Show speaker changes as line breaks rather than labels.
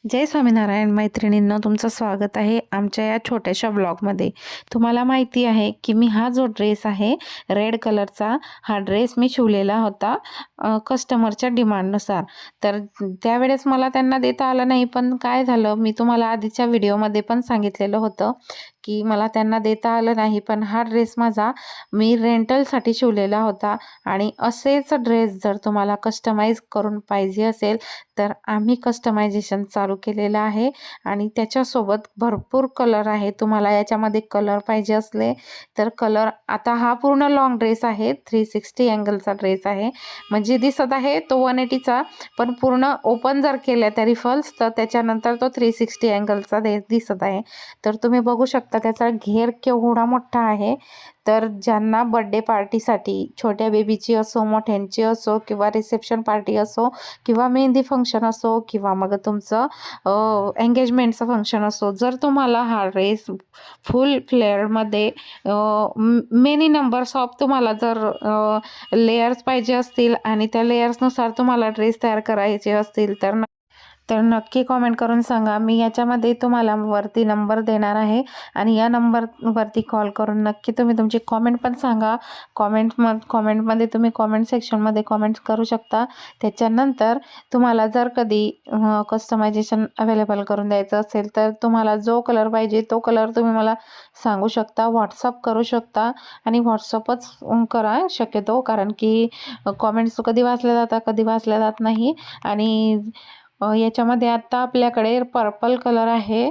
जय स्वामीनारायण मैत्रिणींनो, तुमचं स्वागत आहे आमच्या या छोट्याशा ब्लॉगमध्ये। तुम्हाला माहिती आहे की मी हा जो ड्रेस आहे रेड कलरचा, हा ड्रेस मी शिवलेला होता कस्टमरच्या डिमांडनुसार। तर त्यावेळेस मला त्यांना देता आलं नाही, पण काय झालं मी तुम्हाला आधीच्या व्हिडिओमध्ये पण सांगितलेलं होतं की मला त्यांना देता आलं नाही, पण हा ड्रेस माझा मी रेंटलसाठी शिवलेला होता। आणि असेच ड्रेस जर तुम्हाला कस्टमाइज करून पाहिजे असेल तर आम्ही कस्टमायझेशन चालू केलेलं आहे आणि त्याच्यासोबत भरपूर कलर आहे। तुम्हाला याच्यामध्ये कलर पाहिजे असले तर कलर, आता हा पूर्ण लॉंग ड्रेस आहे, 360 अँगलचा ड्रेस आहे, म्हणजे दिसत आहे तो 180चा, पण पूर्ण ओपन जर केल्या त्या रिफल्स तर त्याच्यानंतर तो 360 अँगलचा दिसत आहे। तर तुम्ही बघू शकता त्याचा घेर केवढा मोठा आहे। तर ज्यांना बर्थडे पार्टीसाठी, छोट्या बेबीची असो, मोठ्यांची असो, किंवा रिसेप्शन पार्टी असो, किंवा मेहंदी फंक्शन असो, किंवा मग तुमचं एंगेजमेंटचं फंक्शन असो, जर तुम्हाला हा ड्रेस फुल फ्लेअरमध्ये मेनी नंबर्स ऑफ तुम्हाला जर लेयर्स पाहिजे असतील आणि त्या लेयर्सनुसार तुम्हाला ड्रेस तयार करायचे असतील तर नक्की कमेंट करून सांगा। मी याच्यामध्ये तुम्हाला वरती नंबर देणार आहे आणि या नंबरवरती कॉल करून नक्की तुम्ही तुमची कमेंट पण सांगा। कमेंटमध्ये तुम्ही कमेंट सेक्शनमध्ये कमेंट्स करू शकता। त्याच्यानंतर तुम्हाला जर कधी कस्टमायझेशन अवेलेबल करून द्यायचं असेल तर तुम्हाला जो कलर पाहिजे तो कलर तुम्ही मला सांगू शकता, व्हॉट्सअप करू शकता। आणि व्हॉट्सअपच करा शक्यतो, कारण की कमेंट्स कधी वाचल्या जातात कधी वाचल्या जात नाही। आणि याच्यामध्ये आता आपल्याकडे पर्पल कलर आहे,